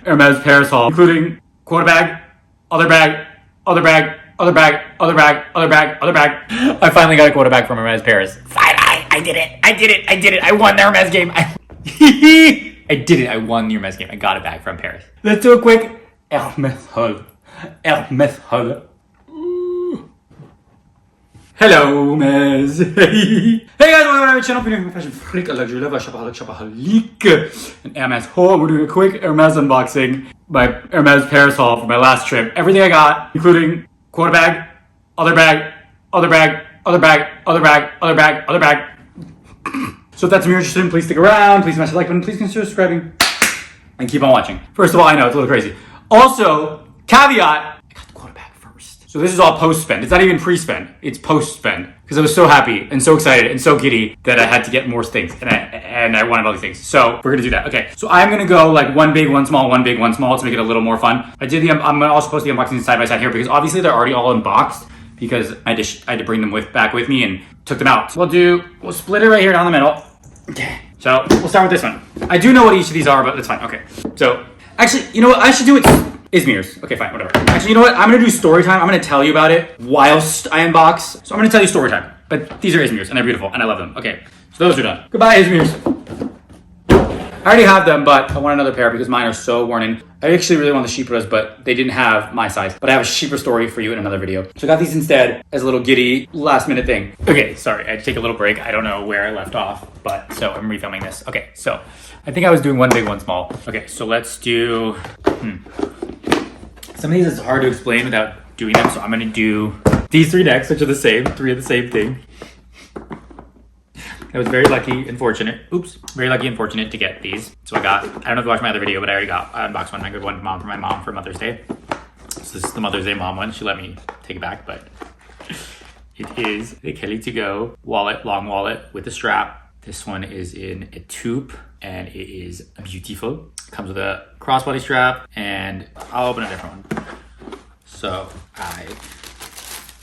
Hermes Paris haul, including quota bag, other bag, other bag, other bag, other bag, other bag, other bag. I finally got a quota bag from Hermes Paris. Finally, I did it. I did it. I did it. I won the Hermes game. I did it. I won the Hermes game. I got a bag from Paris. Let's do a quick Hermès haul. Hermès haul. Hello, Mez. Hey guys, welcome to my channel. We're doing fashion freak, a luxury lover, Shopaholique, and Hermes haul. We're doing a quick Hermes unboxing, my Hermes Paris haul for my last trip. Everything I got, including quota bag, other bag, other bag, other bag, other bag, other bag, other bag. So if that's what you're interested in, please stick around. Please smash the like button. Please consider subscribing and keep on watching. First of all, I know it's a little crazy. Also, caveat. So this is all post-spend. It's not even pre-spend. It's post-spend. Because I was so happy and so excited and so giddy that I had to get more things. And I wanted all these things. So we're going to do that. Okay. So I'm going to go like one big, one small, one big, one small to make it a little more fun. I'm also post the unboxing side by side here because obviously they're already all unboxed because I had to bring them back with me and took them out. So we'll split it right here down the middle. Okay. So we'll start with this one. I do know what each of these are, but that's fine. Okay. So actually, you know what? I should do it. Izmir's. Okay, fine, whatever. Actually, you know what? I'm gonna do story time. I'm gonna tell you about it whilst I unbox. So I'm gonna tell you story time. But these are Izmir's and they're beautiful and I love them. Okay, so those are done. Goodbye, Izmir's. I already have them, but I want another pair because mine are so worn in. I actually really want the Sheepras, but they didn't have my size. But I have a Sheepra story for you in another video. So I got these instead as a little giddy last minute thing. Okay, sorry, I had to take a little break. I don't know where I left off, but so I'm refilming this. Okay, so I think I was doing one big, one small. Okay, so let's do, some of these is hard to explain without doing them, so I'm gonna do these three next, which are the same, three of the same thing. I was very lucky and fortunate, very lucky and fortunate to get these. So I don't know if you watched my other video, but I unboxed one. I got one for my mom for Mother's Day. So this is the Mother's Day mom one. She let me take it back, but it is the Kelly to go wallet, long wallet with a strap. This one is in a taupe and it is beautiful. It comes with a crossbody strap and I'll open a different one. So I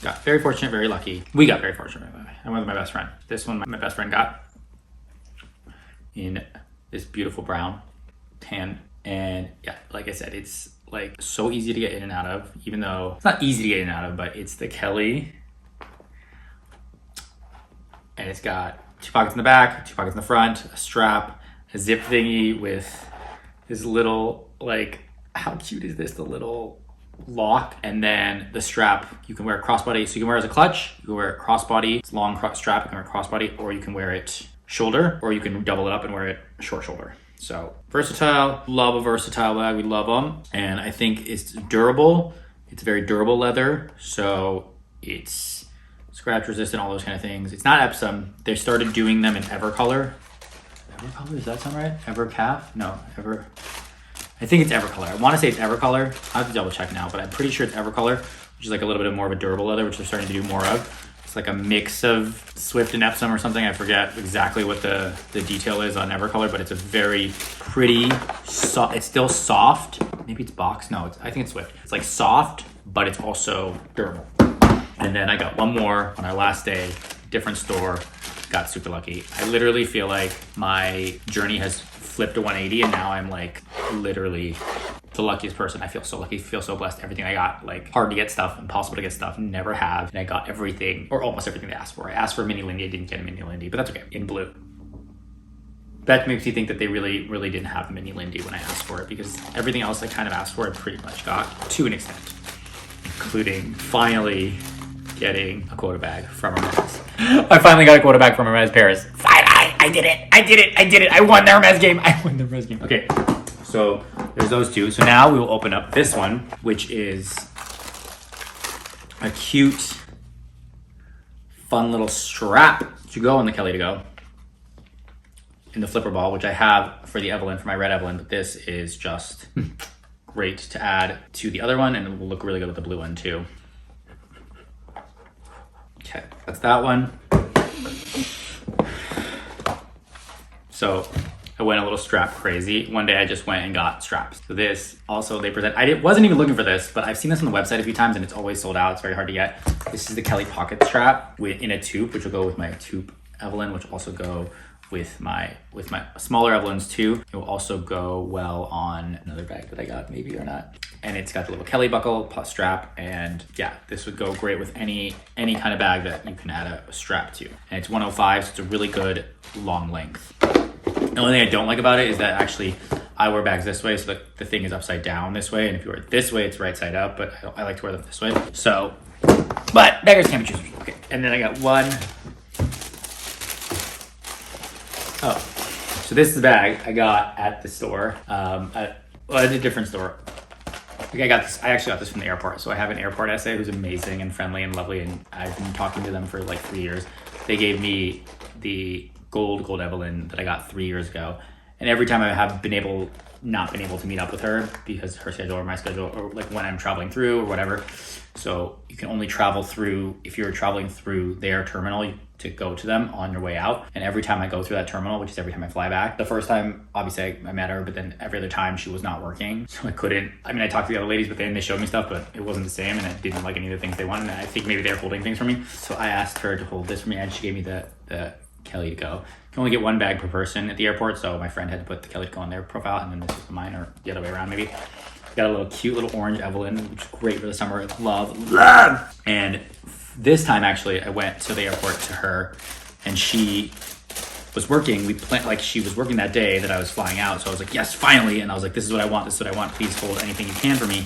got very fortunate, very lucky. We got very fortunate. I went with my best friend. This one my best friend got in this beautiful brown tan. And yeah, like I said, it's like so easy to get in and out of, even though it's not easy to get in and out of, but it's the Kelly. And it's got 2 pockets in the back, 2 pockets in the front, a strap, a zip thingy with this little, like, how cute is this? The little lock, and then the strap you can wear crossbody, so you can wear it as a clutch, you can wear it crossbody, it's long strap, you can wear it crossbody, or you can wear it shoulder, or you can double it up and wear it short shoulder. So versatile, love a versatile bag, we love them, and I think it's durable. It's very durable leather, so it's scratch resistant, all those kind of things. It's not Epsom. They started doing them in Evercolor. Evercolor, does that sound right? Evercalf? No, I think it's Evercolor. I want to say it's Evercolor. I have to double check now, but I'm pretty sure it's Evercolor, which is like a little bit more of a durable leather, which they're starting to do more of. It's like a mix of Swift and Epsom or something. I forget exactly what the detail is on Evercolor, but it's a very pretty, it's still soft. Maybe it's box. No, I think it's Swift. It's like soft, but it's also durable. And then I got one more on our last day, different store, got super lucky. I literally feel like my journey has flipped a 180 and now I'm like literally the luckiest person. I feel so lucky, feel so blessed. Everything I got, like hard to get stuff, impossible to get stuff, never have. And I got everything, or almost everything they asked for. I asked for a mini Lindy, I didn't get a mini Lindy, but that's okay, in blue. That makes me think that they really, really didn't have a mini Lindy when I asked for it because everything else I kind of asked for, I pretty much got to an extent, including finally getting a quota bag from Hermes. I finally got a quota bag from Hermes Paris. Finally! I did it! I did it! I did it! I won the Hermes game! I won the Hermes game. Okay, so there's those two. So now we will open up this one, which is a cute, fun little strap to go on the Kelly to go in the flipper ball, which I have for the Evelyn, for my red Evelyn, but this is just great to add to the other one and it will look really good with the blue one too. Okay, that's that one. So I went a little strap crazy. One day I just went and got straps. So this also they present, wasn't even looking for this, but I've seen this on the website a few times and it's always sold out. It's very hard to get. This is the Kelly pocket strap in a taupe, which will go with my taupe Evelyn, which will also go with my smaller Evelyns too. It will also go well on another bag that I got, maybe or not. And it's got the little Kelly buckle plus strap, and yeah, this would go great with any kind of bag that you can add a strap to. And it's 105, so it's a really good long length. The only thing I don't like about it is that actually I wear bags this way, so the thing is upside down this way, and if you wear it this way, it's right side up, but I like to wear them this way. So, but beggars can't be choosers. Okay, and then I got one. Oh, so this is the bag I got at the store, at a different store. I actually got this from the airport. So I have an airport essay who's amazing and friendly and lovely, and I've been talking to them for like 3 years. They gave me the gold Evelyn that I got 3 years ago. And every time I have not been able to meet up with her because her schedule or my schedule, or like when I'm traveling through or whatever. So you can only travel through, if you're traveling through their terminal, to go to them on your way out. And every time I go through that terminal, which is every time I fly back, the first time, obviously I met her, but then every other time she was not working. So I talked to the other ladies, but then they showed me stuff, but it wasn't the same, and I didn't like any of the things they wanted. And I think maybe they're holding things for me. So I asked her to hold this for me, and she gave me the Kelly to go. You can only get one bag per person at the airport, so my friend had to put the Kelly to go on their profile, and then this is mine, or the other way around maybe. Got a little cute little orange Evelyn, which is great for the summer. Love. And this time, actually, I went to the airport to her, and she was working. She was working that day that I was flying out. So I was like, yes, finally. And I was like, this is what I want. This is what I want. Please hold anything you can for me.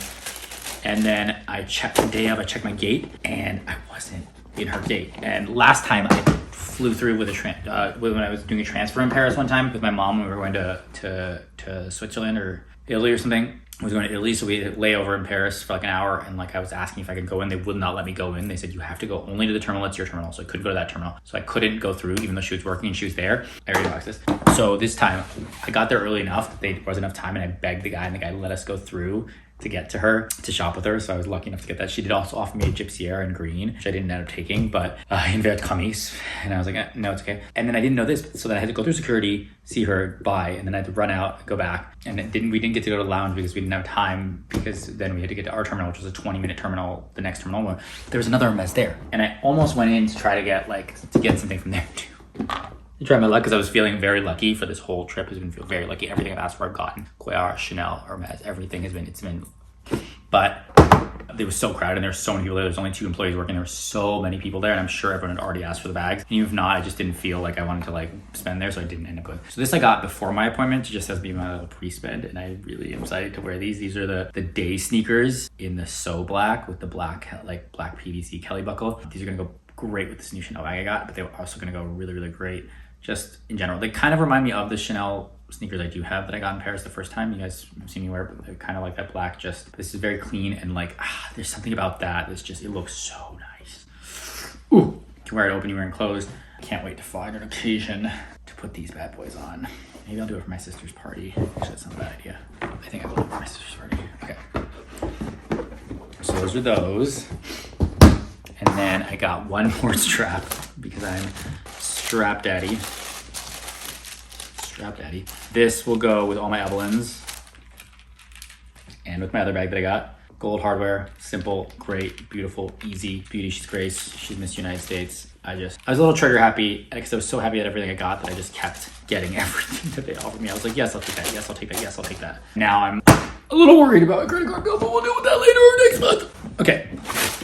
And then I checked the day of, I checked my gate, and I wasn't in her gate. And last time I flew through with when I was doing a transfer in Paris one time with my mom, when we were going to Switzerland or Italy or something. I was going to Italy, so we lay over in Paris for like an hour, and like I was asking if I could go in. They would not let me go in. They said, you have to go only to the terminal. It's your terminal. So I couldn't go to that terminal. So I couldn't go through, even though she was working and she was there. I already boxed this. So this time I got there early enough that there was enough time, and I begged the guy, and the guy let us go through to get to her, to shop with her. So I was lucky enough to get that. She did also offer me a gypsier in green, which I didn't end up taking, but in Vert Camis. And I was like, no, it's okay. And then I didn't know this. So then I had to go through security, see her, buy, and then I had to run out, go back. And we didn't get to go to the lounge because we didn't have time, because then we had to get to our terminal, which was a 20-minute terminal, the next terminal. There was another Hermes there. And I almost went in to try to get something from there too. I tried my luck because I was feeling very lucky for this whole trip. Has been feeling very lucky. Everything I've asked for, I've gotten. Quota, Chanel, Hermes, everything it's been. But it was so crowded, and there were so many people there. There's only 2 employees working. There were so many people there, and I'm sure everyone had already asked for the bags. And even if not, I just didn't feel like I wanted to spend there, so I didn't end up going. So this I got before my appointment to just has to be my little pre-spend, and I really am excited to wear these. These are the day sneakers in the So Black with the black PVC Kelly buckle. These are gonna go great with this new Chanel bag I got, but they were also gonna go really, really great just in general. They kind of remind me of the Chanel sneakers I do have that I got in Paris the first time. You guys have seen me wear, but they're kind of like that black. Just this is very clean, and there's something about that. It looks so nice. Ooh, you can wear it open, you wear it closed. Can't wait to find an occasion to put these bad boys on. Maybe I'll do it for my sister's party. Actually, that's not a bad idea. I think I will do it for my sister's party. Okay. So those are those. And then I got one more strap because I'm strap daddy. This will go with all my Evelyns and with my other bag that I got. Gold hardware, simple, great, beautiful, easy beauty. She's Grace. She's Miss United States. I was a little trigger happy because I was so happy at everything I got that I just kept getting everything that they offered me. I was like, yes, I'll take that. Yes, I'll take that. Yes, I'll take that. Now I'm a little worried about my credit card bill, but we'll deal with that later or next month. Okay.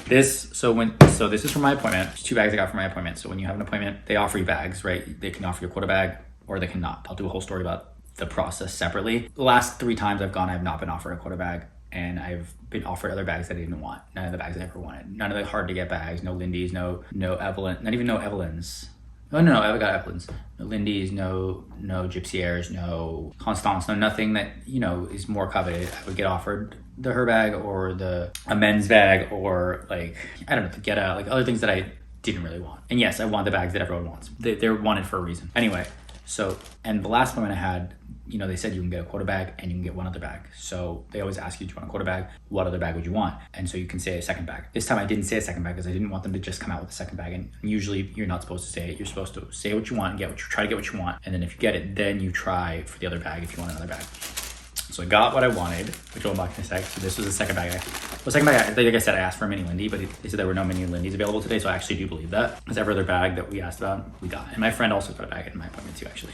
This is for my appointment. There's 2 bags I got for my appointment. So when you have an appointment, they offer you bags, right? They can offer you a Quota Bag, or they cannot. I'll do a whole story about the process separately. The last 3 times I've gone, I have not been offered a Quota Bag, and I've been offered other bags that I didn't want. None of the bags I ever wanted. None of the hard to get bags. No Lindy's, no Evelyn, not even no Evelyns. No, I got Evelyns. No Lindy's, no Gypsiers, no Constance, no nothing that, is more coveted. I would get offered the her bag or a men's bag, or I don't know, the Geta, other things that I didn't really want. And yes, I want the bags that everyone wants. They're wanted for a reason. Anyway, so, and the last one I had, they said you can get a Quota Bag and you can get one other bag. So they always ask you, do you want a Quota Bag? What other bag would you want? And so you can say a second bag. This time I didn't say a second bag because I didn't want them to just come out with a second bag. And usually you're not supposed to say it. You're supposed to say what you want and try to get what you want. And then if you get it, then you try for the other bag if you want another bag. So I got what I wanted, which I'll unbox in a sec. So this was the second bag. Like I said, I asked for a mini Lindy, but they said there were no mini Lindy's available today. So I actually do believe that. Because every other bag that we asked about, we got. And my friend also got a bag at my appointment too, actually.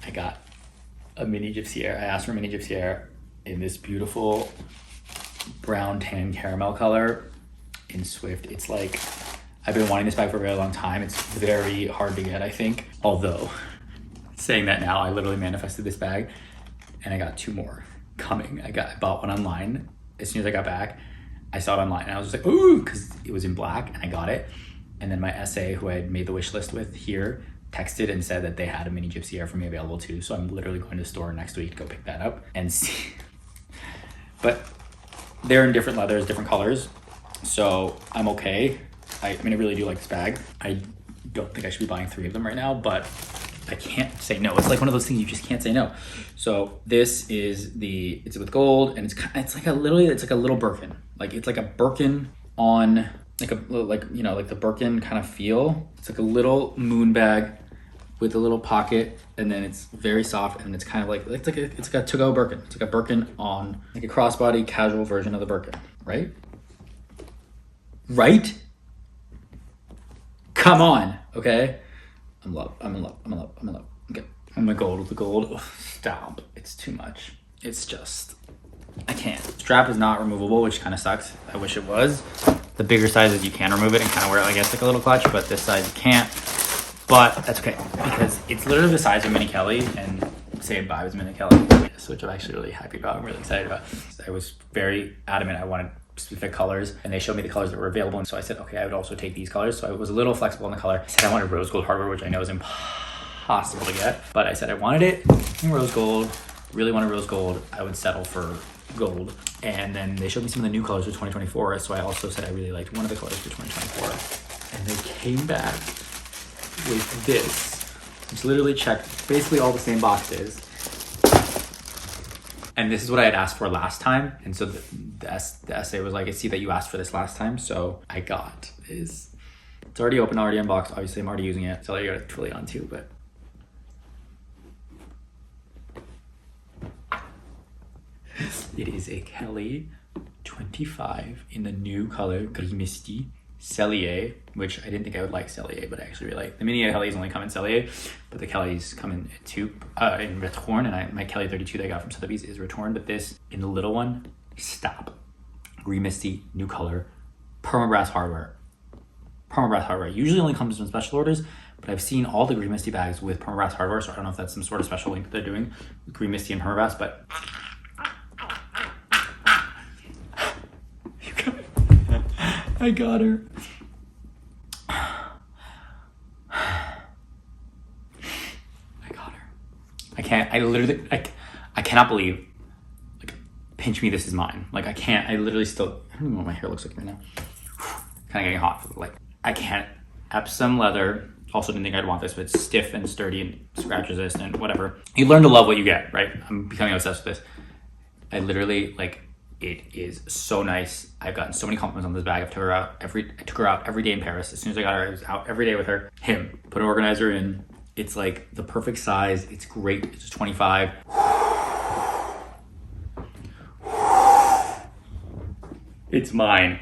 I got a mini gypsier. I asked for a mini gypsier in this beautiful brown tan caramel color in Swift. It's like, I've been wanting this bag for a very long time. It's very hard to get, I think. Although, saying that now, I literally manifested this bag and I got 2 more coming. I bought one online. As soon as I got back, I saw it online and I was just like, ooh, because it was in black and I got it. And then my SA, who I had made the wish list with here, texted and said that they had a mini gypsier for me available too. So I'm literally going to the store next week to go pick that up and see. But they're in different leathers, different colors. So I'm okay. I mean, I really do like this bag. I don't think I should be buying 3 of them right now, but I can't say no. It's like one of those things you just can't say no. So this is it's with gold, and it's like a little Birkin. Like it's like a Birkin on like the Birkin kind of feel. It's like a little moon bag with a little pocket, and then it's very soft, and it's kind of like it's like a to-go Birkin. It's like a Birkin on like a crossbody casual version of the Birkin, right? Right? Come on, okay? I'm in love. Okay. Oh my god, with the gold. Oh, stop. It's too much. It's just, I can't. Strap is not removable, which kind of sucks. I wish it was. The bigger sizes you can remove it and kind of wear it, I guess, like a little clutch, but this size you can't. But that's okay, because it's literally the size of Mini Kelly, and Say Bye was Mini Kelly, which I'm actually really happy about. I'm really excited about. I was very adamant I wanted specific colors, and they showed me the colors that were available, and so I said, okay, I would also take these colors. So I was a little flexible in the color. I said I wanted rose gold hardware, which I know is impossible to get, but I said I wanted it in rose gold, really wanted rose gold. I would settle for gold. And then they showed me some of the new colors for 2024, so I also said I really liked one of the colors for 2024. And they came back with this, which literally checked basically all the same boxes. And this is what I had asked for last time. And so the essay was like, I see that you asked for this last time. So I got is, it's already open, already unboxed. Obviously I'm already using it. So I got it fully on too, but. It is a Kelly 25 in the new color Gris Misty Sellier, which I didn't think I would like Sellier, but I actually really like. The mini Kellys only come in Sellier, but the Kellys come in in Retorn, and my Kelly 32 that I got from Sotheby's is Retorn, but this in the little one, stop. Gris Misty, new color, permabrass hardware. Permabrass hardware usually only comes in special orders, but I've seen all the Gris Misty bags with permabrass hardware, so I don't know if that's some sort of special link that they're doing with Gris Misty and permabrass, but I got her. I got her. I cannot believe, like, pinch me, this is mine. Like, I can't, I literally still, I don't even know what my hair looks like right now. Kind of getting hot, like, I can't. Epsom leather, also didn't think I'd want this, but it's stiff and sturdy and scratch resistant, whatever. You learn to love what you get, right? I'm becoming obsessed with this. I literally, like, it is so nice. I've gotten so many compliments on this bag. I took her out every day in Paris. As soon as I got her, I was out every day with her. Put an organizer in. It's like the perfect size. It's great. It's just 25. It's mine.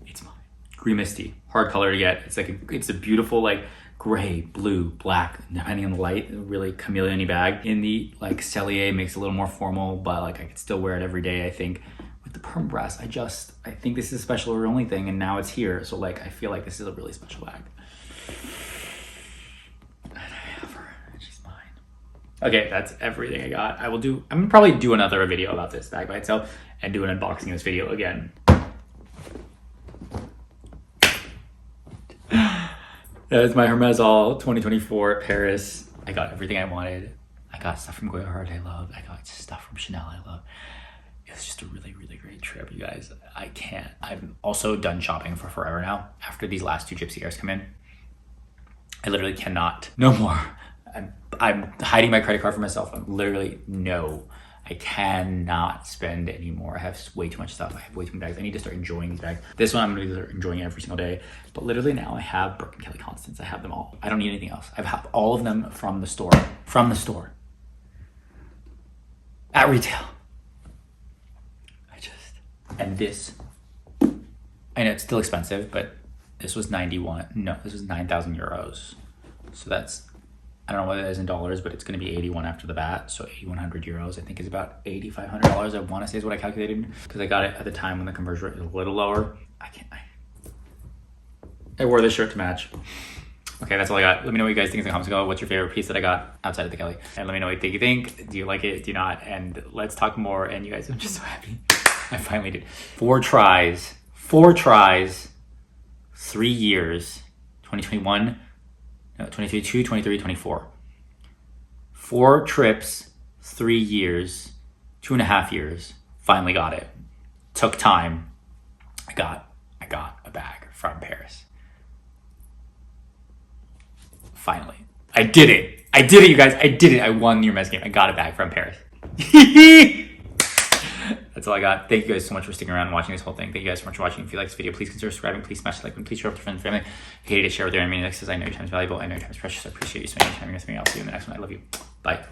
It's mine. Gris Misty, hard color to get. It's like it's a beautiful, like, gray, blue, black, depending on the light, really chameleon-y bag. In the, like, Sellier makes it a little more formal, but, like, I could still wear it every day, I think. With the perm brass, I think this is a special order only thing, and now it's here. So, like, I feel like this is a really special bag. And I have her, and she's mine. Okay, that's everything I got. I'm gonna probably do another video about this bag by itself and do an unboxing of this video again. That is my Hermes All 2024 Paris. I got everything I wanted. I got stuff from Goya Heart I love. I got stuff from Chanel I love. It was just a really, really great trip, you guys. I'm also done shopping for forever now. After these last 2 gypsy airs come in, I literally cannot, no more. I'm hiding my credit card for myself. I cannot spend anymore. I have way too much stuff. I have way too many bags. I need to start enjoying these bags. This one I'm gonna be enjoying every single day. But literally now I have Birkin Kelly Constants. I have them all. I don't need anything else. I have all of them from the store. From the store. at retail. And this, I know it's still expensive, but this was 9,000 euros. So that's, I don't know what it is in dollars, but it's going to be 81 after the VAT. So 8,100 euros, I think, is about $8,500. I want to say is what I calculated, because I got it at the time when the conversion rate was a little lower. I wore this shirt to match. Okay, that's all I got. Let me know what you guys think in the comments below. What's your favorite piece that I got outside of the Kelly? And let me know what you think. Do you like it? Do you not? And let's talk more. And you guys, I'm just so happy. I finally did. 4 tries, 3 years, 2021, no, 2022, 23, 24. 4 trips, 3 years, 2.5 years, finally got it. Took time. I got a bag from Paris. Finally. I did it, you guys. I did it. I won the Hermes game. I got a bag from Paris. That's all I got. Thank you guys so much for sticking around and watching this whole thing. Thank you guys so much for watching. If you like this video, please consider subscribing. Please smash the like button. Please share with your friends and family. If you hate to share with your enemies, because I know your time is valuable. I know your time is precious. I appreciate you spending your time with me. I'll see you in the next one. I love you. Bye.